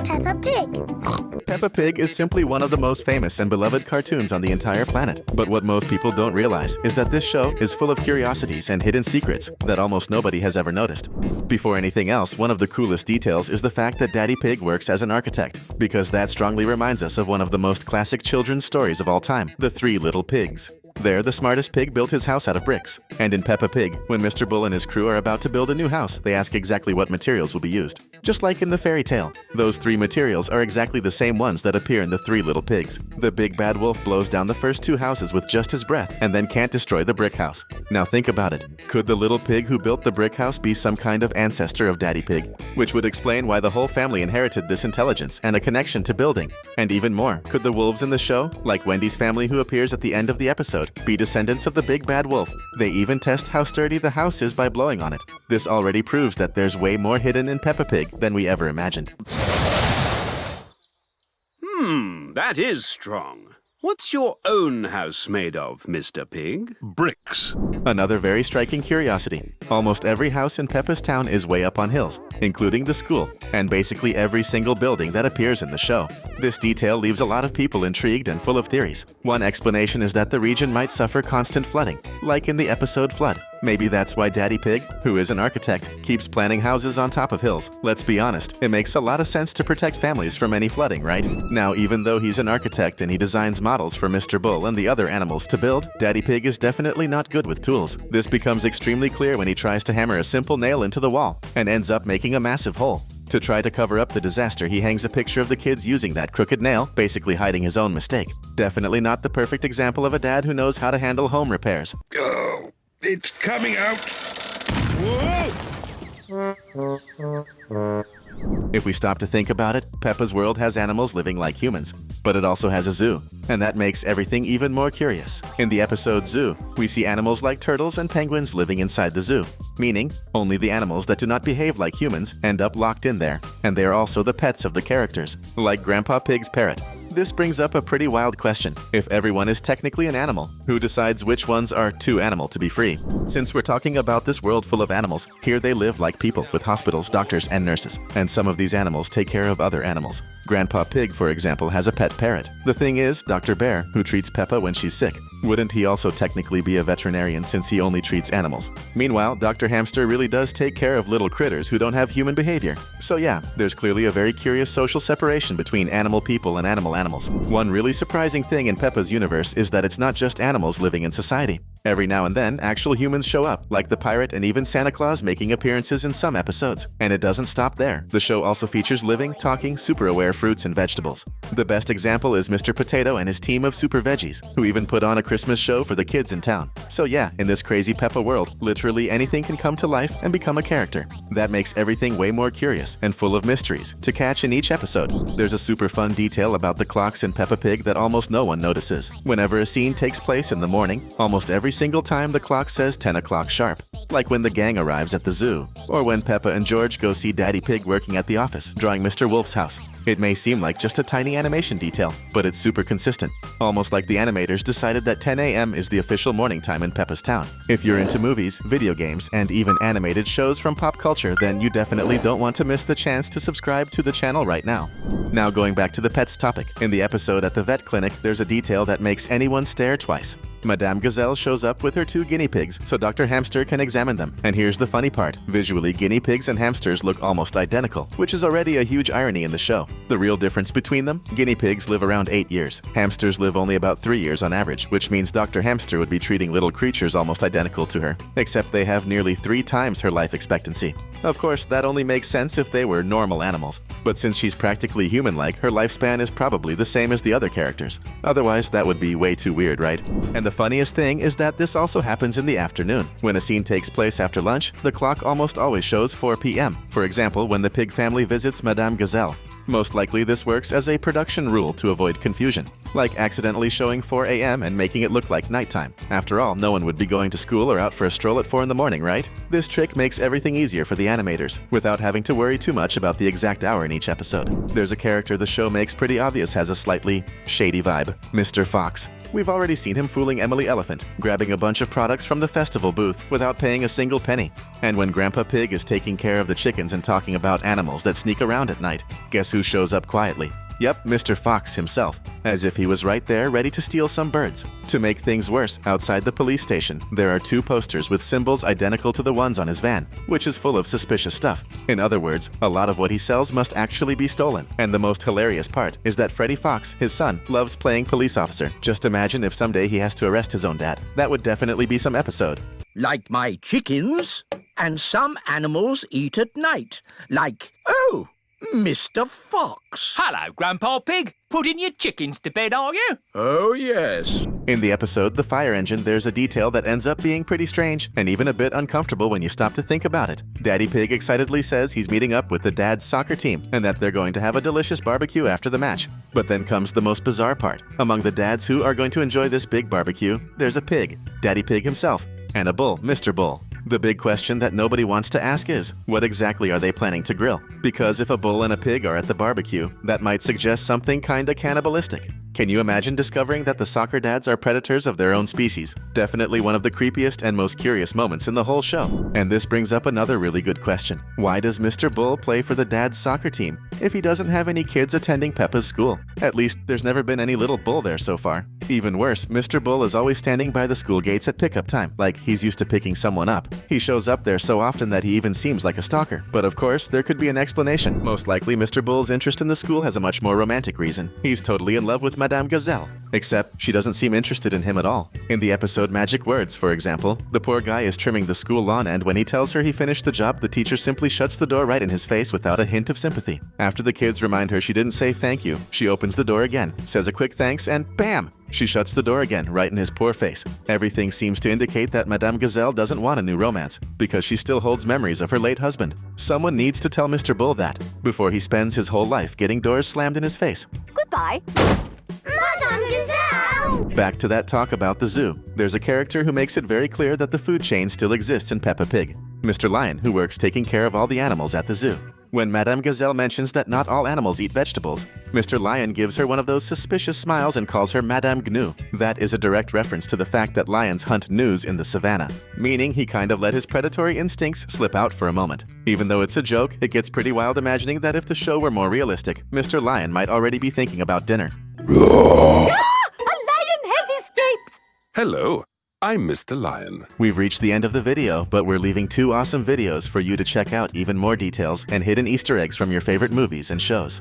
Peppa Pig? Peppa Pig is simply one of the most famous and beloved cartoons on the entire planet. But what most people don't realize is that this show is full of curiosities and hidden secrets that almost nobody has ever noticed. Before anything else, one of the coolest details is the fact that Daddy Pig works as an architect, because that strongly reminds us of one of the most classic children's stories of all time, The Three Little Pigs. There, the smartest pig built his house out of bricks. And in Peppa Pig, when Mr. Bull and his crew are about to build a new house, they ask exactly what materials will be used. Just like in the fairy tale, those three materials are exactly the same ones that appear in The Three Little Pigs. The big bad wolf blows down the first two houses with just his breath and then can't destroy the brick house. Now think about it. Could the little pig who built the brick house be some kind of ancestor of Daddy Pig? Which would explain why the whole family inherited this intelligence and a connection to building. And even more, could the wolves in the show, like Wendy's family who appears at the end of the episode, be descendants of the big bad wolf? They even test how sturdy the house is by blowing on it. This already proves that there's way more hidden in Peppa Pig than we ever imagined. That is strong. What's your own house made of, Mr. Pig? Bricks. Another very striking curiosity. Almost every house in Peppa's town is way up on hills, including the school, and basically every single building that appears in the show. This detail leaves a lot of people intrigued and full of theories. One explanation is that the region might suffer constant flooding, like in the episode Flood. Maybe that's why Daddy Pig, who is an architect, keeps planning houses on top of hills. Let's be honest, it makes a lot of sense to protect families from any flooding, right? Now, even though he's an architect and he designs models for Mr. Bull and the other animals to build, Daddy Pig is definitely not good with tools. This becomes extremely clear when he tries to hammer a simple nail into the wall and ends up making a massive hole. To try to cover up the disaster, he hangs a picture of the kids using that crooked nail, basically hiding his own mistake. Definitely not the perfect example of a dad who knows how to handle home repairs. Oh, it's coming out. Whoa! If we stop to think about it, Peppa's world has animals living like humans, but it also has a zoo, and that makes everything even more curious. In the episode Zoo, we see animals like turtles and penguins living inside the zoo, meaning only the animals that do not behave like humans end up locked in there, and they are also the pets of the characters, like Grandpa Pig's parrot. This brings up a pretty wild question. If everyone is technically an animal, who decides which ones are too animal to be free? Since we're talking about this world full of animals, here they live like people with hospitals, doctors, and nurses. And some of these animals take care of other animals. Grandpa Pig, for example, has a pet parrot. The thing is, Dr. Bear, who treats Peppa when she's sick, wouldn't he also technically be a veterinarian since he only treats animals? Meanwhile, Dr. Hamster really does take care of little critters who don't have human behavior. So yeah, there's clearly a very curious social separation between animal people and animals. One really surprising thing in Peppa's universe is that it's not just animals living in society. Every now and then, actual humans show up, like the pirate and even Santa Claus making appearances in some episodes. And it doesn't stop there. The show also features living, talking, super aware fruits and vegetables. The best example is Mr. Potato and his team of super veggies, who even put on a Christmas show for the kids in town. So yeah, in this crazy Peppa world, literally anything can come to life and become a character. That makes everything way more curious and full of mysteries to catch in each episode. There's a super fun detail about the clocks in Peppa Pig that almost no one notices. Whenever a scene takes place in the morning, almost every single time the clock says 10 o'clock sharp, like when the gang arrives at the zoo, or when Peppa and George go see Daddy Pig working at the office, drawing Mr. Wolf's house. It may seem like just a tiny animation detail, but it's super consistent, almost like the animators decided that 10 a.m. is the official morning time in Peppa's town. If you're into movies, video games, and even animated shows from pop culture, then you definitely don't want to miss the chance to subscribe to the channel right now. Now going back to the pets topic, in the episode at the vet clinic, there's a detail that makes anyone stare twice. Madame Gazelle shows up with her two guinea pigs so Dr. Hamster can examine them. And here's the funny part. Visually, guinea pigs and hamsters look almost identical, which is already a huge irony in the show. The real difference between them? Guinea pigs live around 8 years. Hamsters live only about 3 years on average, which means Dr. Hamster would be treating little creatures almost identical to her, except they have nearly 3 times her life expectancy. Of course, that only makes sense if they were normal animals. But since she's practically human-like, her lifespan is probably the same as the other characters. Otherwise, that would be way too weird, right? And the funniest thing is that this also happens in the afternoon. When a scene takes place after lunch, the clock almost always shows 4 p.m. For example, when the pig family visits Madame Gazelle. Most likely this works as a production rule to avoid confusion, like accidentally showing 4 a.m. and making it look like nighttime. After all, no one would be going to school or out for a stroll at 4 in the morning, right? This trick makes everything easier for the animators, without having to worry too much about the exact hour in each episode. There's a character the show makes pretty obvious has a slightly shady vibe, Mr. Fox. We've already seen him fooling Emily Elephant, grabbing a bunch of products from the festival booth without paying a single penny. And when Grandpa Pig is taking care of the chickens and talking about animals that sneak around at night, guess who shows up quietly? Yep, Mr. Fox himself, as if he was right there ready to steal some birds. To make things worse, outside the police station, there are 2 posters with symbols identical to the ones on his van, which is full of suspicious stuff. In other words, a lot of what he sells must actually be stolen. And the most hilarious part is that Freddy Fox, his son, loves playing police officer. Just imagine if someday he has to arrest his own dad. That would definitely be some episode. Like my chickens, and some animals eat at night. Like, oh, Mr. Fox. Hello, Grandpa Pig. Putting your chickens to bed, are you? Oh, yes. In the episode The Fire Engine, there's a detail that ends up being pretty strange and even a bit uncomfortable when you stop to think about it. Daddy Pig excitedly says he's meeting up with the dad's soccer team and that they're going to have a delicious barbecue after the match. But then comes the most bizarre part. Among the dads who are going to enjoy this big barbecue, there's a pig, Daddy Pig himself, and a bull, Mr. Bull. The big question that nobody wants to ask is, what exactly are they planning to grill? Because if a bull and a pig are at the barbecue, that might suggest something kinda cannibalistic. Can you imagine discovering that the soccer dads are predators of their own species? Definitely one of the creepiest and most curious moments in the whole show. And this brings up another really good question. Why does Mr. Bull play for the dad's soccer team if he doesn't have any kids attending Peppa's school? At least, there's never been any little bull there so far. Even worse, Mr. Bull is always standing by the school gates at pickup time, like he's used to picking someone up. He shows up there so often that he even seems like a stalker. But of course, there could be an explanation. Most likely, Mr. Bull's interest in the school has a much more romantic reason. He's totally in love with Madame Gazelle. Except, she doesn't seem interested in him at all. In the episode Magic Words, for example, the poor guy is trimming the school lawn and when he tells her he finished the job, the teacher simply shuts the door right in his face without a hint of sympathy. After the kids remind her she didn't say thank you, she opens the door again, says a quick thanks, and bam! She shuts the door again, right in his poor face. Everything seems to indicate that Madame Gazelle doesn't want a new romance, because she still holds memories of her late husband. Someone needs to tell Mr. Bull that, before he spends his whole life getting doors slammed in his face. Goodbye. Madame Gazelle! Back to that talk about the zoo. There's a character who makes it very clear that the food chain still exists in Peppa Pig. Mr. Lion, who works taking care of all the animals at the zoo. When Madame Gazelle mentions that not all animals eat vegetables, Mr. Lion gives her one of those suspicious smiles and calls her Madame Gnu. That is a direct reference to the fact that lions hunt gnus in the savannah, meaning he kind of let his predatory instincts slip out for a moment. Even though it's a joke, it gets pretty wild imagining that if the show were more realistic, Mr. Lion might already be thinking about dinner. A lion has escaped! Hello, I'm Mr. Lion. We've reached the end of the video, but we're leaving 2 awesome videos for you to check out even more details and hidden Easter eggs from your favorite movies and shows.